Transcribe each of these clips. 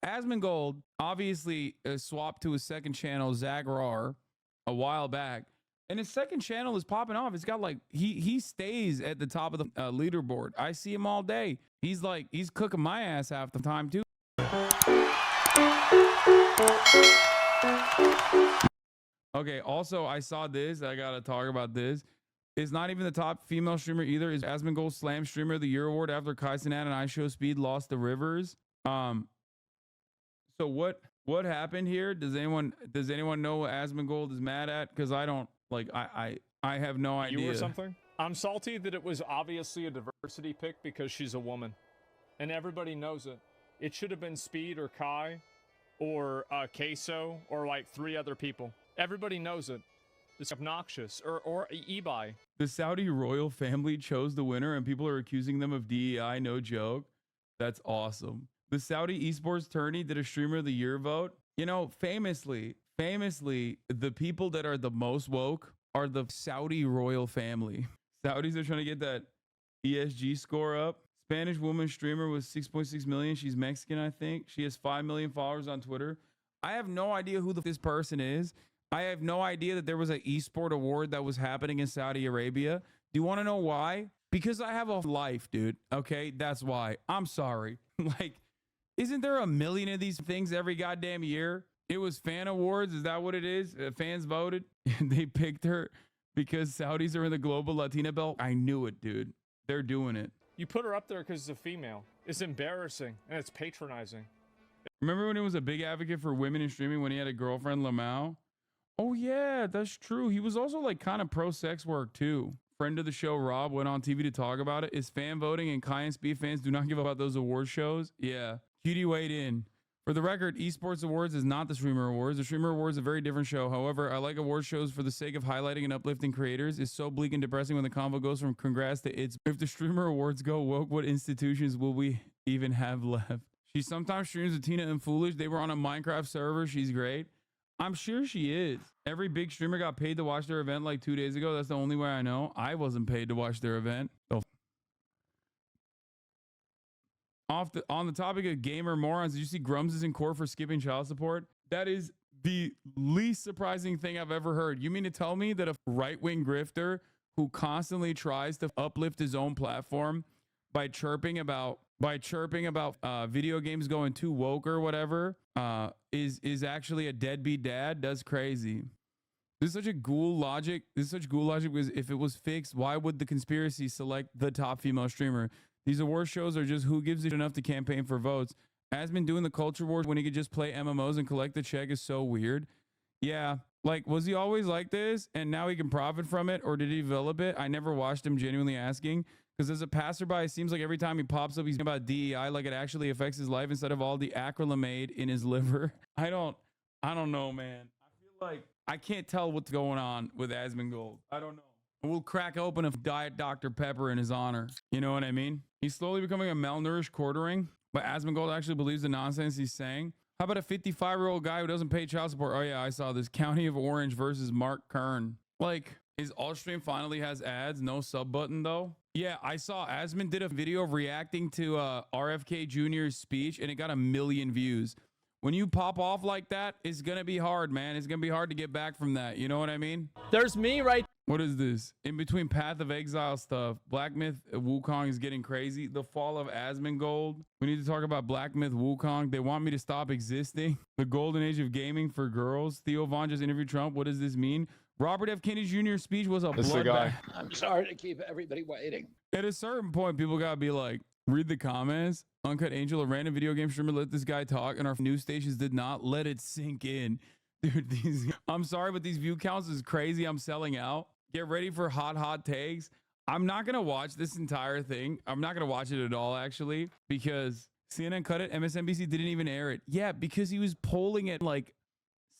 Asmongold obviously swapped to his second channel, Zagrar, a while back. And his second channel is popping off. It's got like he stays at the top of the leaderboard. I see him all day. He's cooking my ass half the time too. Okay, also I saw this. I gotta talk about this. It's not even the top female streamer either. Is Asmongold Slam Streamer of the Year award after Isane and I Show Speed lost the Rivers. So what happened here? Does anyone know what Asmongold is mad at? Because I don't. Like, I have no idea. You or something? I'm salty that it was obviously a diversity pick because she's a woman. And everybody knows it. It should have been Speed or Kai or Queso or like 3 other people. Everybody knows it. It's obnoxious. Or Ebi. The Saudi royal family chose the winner and people are accusing them of DEI. No joke. That's awesome. The Saudi esports tourney did a streamer of the year vote. You know, famously, the people that are the most woke are the Saudi royal family. Saudis are trying to get that ESG score up. Spanish woman streamer with 6.6 million. She's Mexican, I think. She has 5 million followers on Twitter. I have no idea who this person is. I have no idea that there was an esport award that was happening in Saudi Arabia. Do you want to know why? Because I have a life, dude. Okay, that's why. I'm sorry. Like, isn't there a million of these things every goddamn year? It was fan awards. Is that what it is? Fans voted. They picked her because Saudis are in the global Latina belt. I knew it, dude. They're doing it. You put her up there because it's a female. It's embarrassing and it's patronizing. Remember when he was a big advocate for women in streaming when he had a girlfriend, Lamau? Oh, yeah, that's true. He was also like kind of pro-sex work, too. Friend of the show, Rob, went on TV to talk about it. Is fan voting and Kai and Speed fans do not give up about those award shows? Yeah. Cutie weighed in. For the record, Esports Awards is not the Streamer Awards. The Streamer Awards is a very different show. However, I like award shows for the sake of highlighting and uplifting creators. It's so bleak and depressing when the convo goes from congrats to it's. If the Streamer Awards go woke, what institutions will we even have left? She sometimes streams with Tina and Foolish. They were on a Minecraft server. She's great. I'm sure she is. Every big streamer got paid to watch their event like 2 days ago. That's the only way I know. I wasn't paid to watch their event. On the topic of gamer morons, did you see Grums is in court for skipping child support? That is the least surprising thing I've ever heard. You mean to tell me that a right-wing grifter who constantly tries to uplift his own platform by chirping about video games going too woke or whatever is actually a deadbeat dad? That's crazy. This is such a ghoul logic. This is such ghoul logic because if it was fixed, why would the conspiracy select the top female streamer? These award shows are just who gives it enough to campaign for votes. Asmon doing the culture wars when he could just play MMOs and collect the check is so weird. Yeah, like, was he always like this and now he can profit from it, or did he develop it? I never watched him, genuinely asking, because as a passerby, it seems like every time he pops up, he's about DEI, like it actually affects his life instead of all the acrylamide in his liver. I don't know, man. I feel like I can't tell what's going on with Asmongold. I don't know. We'll crack open a Diet Dr. Pepper in his honor. You know what I mean? He's slowly becoming a malnourished quartering, but Asmongold actually believes the nonsense he's saying. How about a 55-year-old guy who doesn't pay child support? Oh yeah, I saw this. County of Orange versus Mark Kern. Like, his Allstream finally has ads, no sub button though. Yeah, I saw Asmon did a video of reacting to RFK Jr.'s speech and it got 1 million views. When you pop off like that, it's gonna be hard, man. It's gonna be hard to get back from that. You know what I mean? There's me right. What is this? In between Path of Exile stuff, Black Myth Wukong is getting crazy. The fall of Asmongold. We need to talk about Black Myth Wukong. They want me to stop existing. The golden age of gaming for girls. Theo Von just interviewed Trump. What does this mean? Robert F. Kennedy Jr.'s speech was a bloodbath. I'm sorry to keep everybody waiting. At a certain point, people gotta be like, read the comments. Uncut Angel, a random video game streamer, let this guy talk, and our news stations did not let it sink in. Dude, I'm sorry, but these view counts is crazy. I'm selling out. Get ready for hot takes. I'm not gonna watch this entire thing. I'm not gonna watch it at all, actually, because CNN cut it. MSNBC didn't even air it. Yeah, because he was polling at like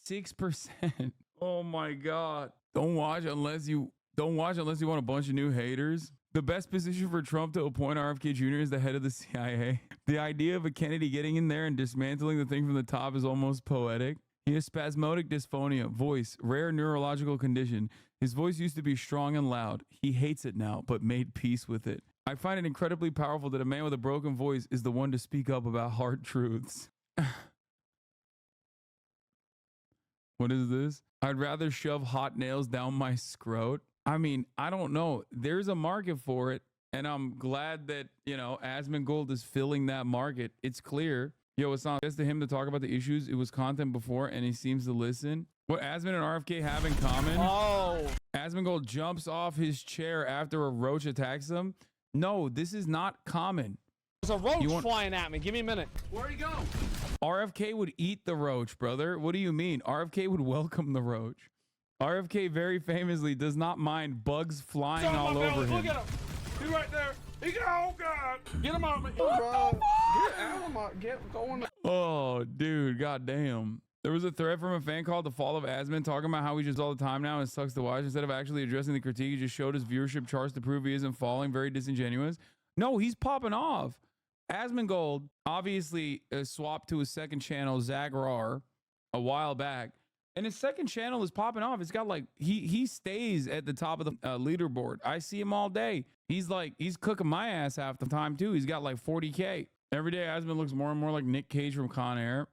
6%. Oh my God. Don't watch unless you want a bunch of new haters. The best position for Trump to appoint RFK Jr. is the head of the CIA. The idea of a Kennedy getting in there and dismantling the thing from the top is almost poetic. He has spasmodic dysphonia, voice, rare neurological condition. His voice used to be strong and loud. He hates it now, but made peace with it. I find it incredibly powerful that a man with a broken voice is the one to speak up about hard truths. What is this? I'd rather shove hot nails down my scrot. I mean, I don't know. There's a market for it. And I'm glad that, you know, Asmongold is filling that market. It's clear. Yo, it's not just to him to talk about the issues. It was content before, and he seems to listen. What Asmon and RFK have in common? Oh. Asmongold jumps off his chair after a roach attacks him. No, this is not common. There's a roach flying at me. Give me a minute. Where'd he go? RFK would eat the roach, brother. What do you mean? RFK would welcome the roach. RFK very famously does not mind bugs flying all over him. Look at him. He's right there. He got, oh God. Get him out of me. Bro, get out of my, get going. Oh, dude, goddamn. There was a thread from a fan called The Fall of Asmon talking about how he just all the time now and sucks to watch. Instead of actually addressing the critique, he just showed his viewership charts to prove he isn't falling. Very disingenuous. No, he's popping off. Asmongold obviously swapped to his second channel, Zagrar, a while back. And his second channel is popping off. It's got like, he stays at the top of the leaderboard. I see him all day. He's cooking my ass half the time too. He's got like 40K. Every day Asmon looks more and more like Nick Cage from Con Air.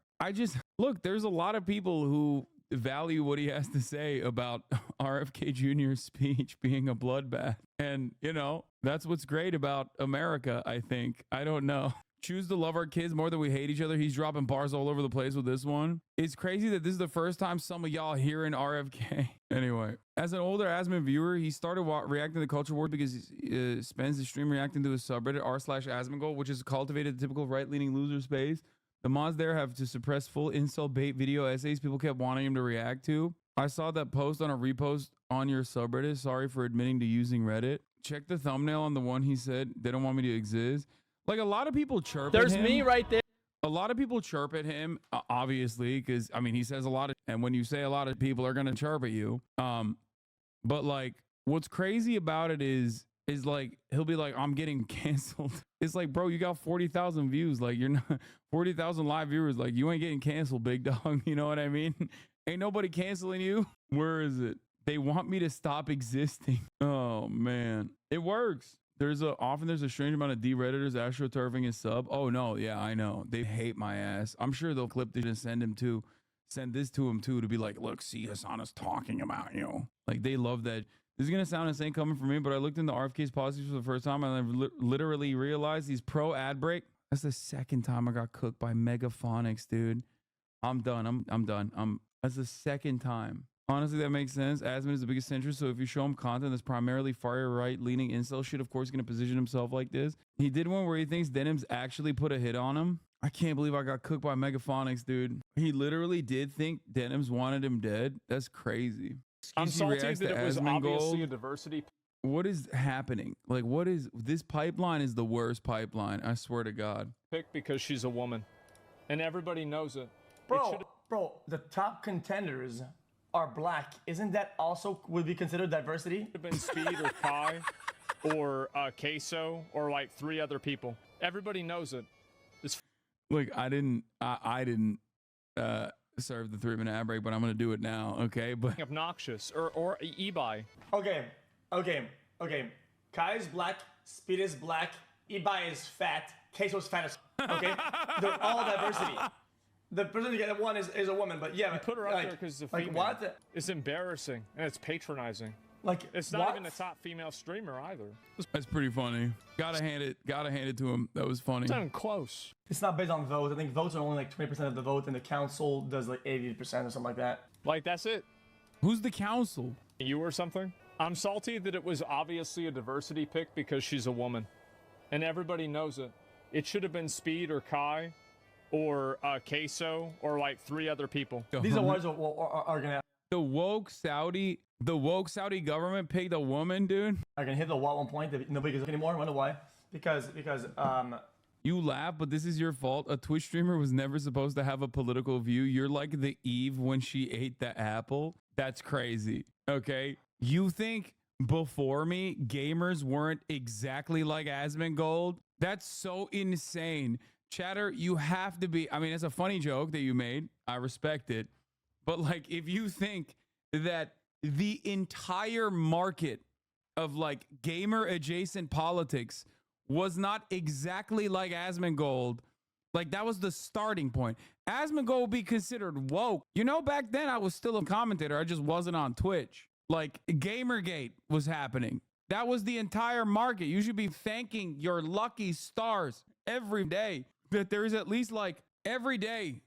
Look, there's a lot of people who value what he has to say about RFK Jr.'s speech being a bloodbath. And, you know, that's what's great about America, I think. I don't know. Choose to love our kids more than we hate each other. He's dropping bars all over the place with this one. It's crazy that this is the first time some of y'all hearing RFK. Anyway, as an older Asmon viewer, he started reacting to the culture war because he spends his stream reacting to his subreddit r/Asmongold, which is cultivated the typical right-leaning loser space. The mods there have to suppress full insult bait video essays people kept wanting him to react to. I saw that post on a repost on your subreddit. Sorry for admitting to using Reddit. Check the thumbnail on the one he said they don't want me to exist. Like, a lot of people chirp at him. There's me right there. A lot of people chirp at him, obviously, because, I mean, he says a lot of, and when you say a lot of people are going to chirp at you. But, like, what's crazy about it is like, he'll be like, I'm getting canceled. It's like, bro, you got 40,000 views. Like, you're not 40,000 live viewers. Like, you ain't getting canceled, big dog. You know what I mean? Ain't nobody canceling you. Where is it? They want me to stop existing. Oh, man. It works. Often there's a strange amount of D-Redditors astroturfing his sub. Oh, no. Yeah, I know. They hate my ass. I'm sure they'll clip this and send this to him, too, to be like, look, see, Hasan is talking about you. Like, they love that. This is going to sound insane coming from me, but I looked into RFK's policies for the first time, and I literally realized he's pro ad break. That's the second time I got cooked by Megaphonics, dude. I'm done. I'm done. That's the second time. Honestly, that makes sense. Asmon is the biggest centrist, so if you show him content that's primarily far right-leaning incel shit, of course he's going to position himself like this. He did one where he thinks Denim's actually put a hit on him. I can't believe I got cooked by Megaphonics, dude. He literally did think Denims wanted him dead. That's crazy. I'm salty that it was obviously a diversity. What is happening? Like, what is this pipeline? Is the worst pipeline, I swear to God. Pick because she's a woman, and everybody knows it. Bro, the top contenders are black. Isn't that also would be considered diversity? Have been Speed or Kai or Queso or like 3 other people. Everybody knows it. Look, I didn't serve the 3-minute ad break, but I'm gonna do it now. Okay, but obnoxious or Ebi. Okay. Kai is black. Speed is black. Ebi is fat. Queso's fat as okay. They're all diversity. The person to get one is a woman, but yeah. You put her up there because it's a female. Like what? It's embarrassing and it's patronizing. Like it's not even the top female streamer either. That's pretty funny. Gotta hand it to him. That was funny. It's not even close. It's not based on votes. I think votes are only like 20% of the vote, and the council does like 80% or something like that. Like that's it. Who's the council? You or something? I'm salty that it was obviously a diversity pick because she's a woman, and everybody knows it. It should have been Speed or Kai or Queso or like 3 other people. These awards are gonna. The woke Saudi government picked a woman, dude. I can hit the wall at one point that nobody can anymore. I wonder why? Because you laugh, but this is your fault. A Twitch streamer was never supposed to have a political view. You're like the Eve when she ate the apple. That's crazy. Okay. You think before me, gamers weren't exactly like Asmongold? That's so insane. Chatter, you have to be. I mean, it's a funny joke that you made. I respect it. But like, if you think that the entire market of like gamer adjacent politics was not exactly like Asmongold, Like that was the starting point. Asmongold will be considered woke. You know, back then I was still a commentator. I just wasn't on Twitch. Like Gamergate was happening. That was the entire market. You should be thanking your lucky stars every day that there is at least like every day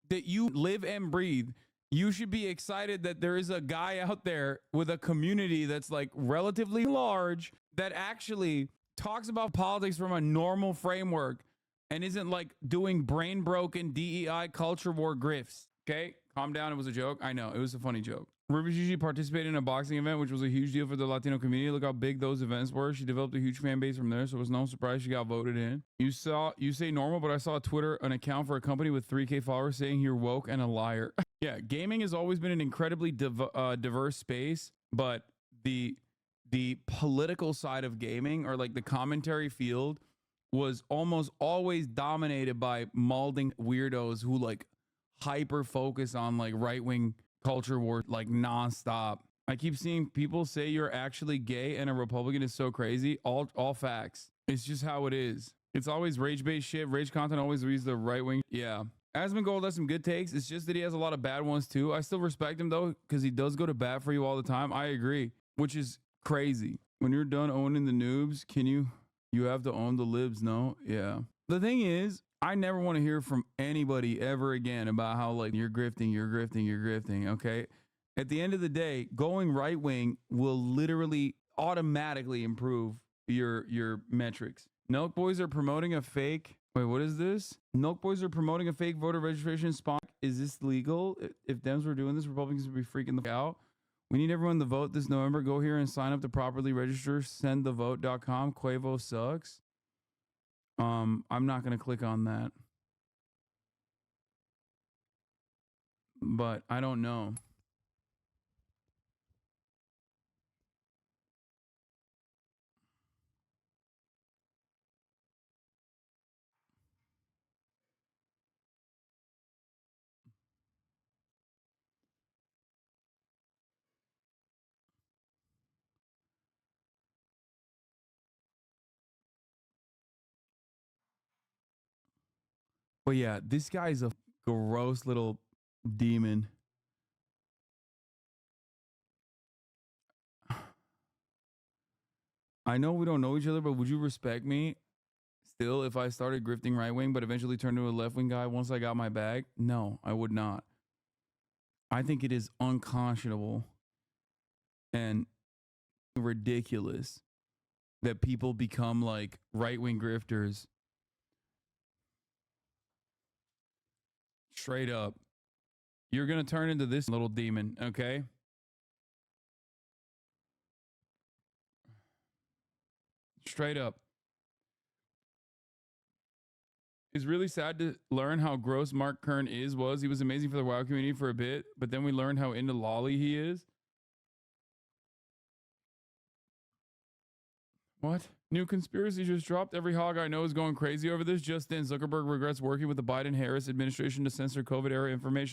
that you live and breathe. You should be excited that there is a guy out there with a community that's like relatively large that actually talks about politics from a normal framework and isn't like doing brain broken DEI culture war grifts. Okay, calm down. It was a joke. I know it was a funny joke. Ruby Gigi participated in a boxing event, which was a huge deal for the Latino community. Look how big those events were. She developed a huge fan base from there, so it was no surprise she got voted in. You say normal, but I saw Twitter an account for a company with 3K followers saying you're woke and a liar. Yeah, gaming has always been an incredibly diverse space, but the political side of gaming, or like the commentary field, was almost always dominated by malding weirdos who like hyper focus on like right-wing culture war like nonstop. I keep seeing people say you're actually gay and a Republican is so crazy. All facts. It's just how it is. It's always rage-based shit. Rage content always reads the right wing. Yeah. Asmongold has some good takes. It's just that he has a lot of bad ones too. I still respect him though, because he does go to bat for you all the time. I agree, which is crazy. When you're done owning the noobs, you have to own the libs, no? Yeah. The thing is, I never want to hear from anybody ever again about how like you're grifting, okay? At the end of the day, going right wing will literally automatically improve your metrics. Milk Boys are promoting a fake. Wait, what is this? Milk Boys are promoting a fake voter registration spot. Is this legal? If Dems were doing this, Republicans would be freaking the fuck out. We need everyone to vote this November. Go here and sign up to properly register. Sendthevote.com. Quavo sucks. I'm not going to click on that. But I don't know. But yeah, this guy's a gross little demon. I know we don't know each other, but would you respect me still if I started grifting right wing, but eventually turned to a left wing guy once I got my bag? No, I would not. I think it is unconscionable and ridiculous that people become like right wing grifters. Straight up. You're going to turn into this little demon, okay? Straight up. It's really sad to learn how gross Mark Kern was. He was amazing for the WoW community for a bit, but then we learned how into lolly he is. What? New conspiracy just dropped. Every hog I know is going crazy over this. Just then, Zuckerberg regrets working with the Biden-Harris administration to censor COVID-era information.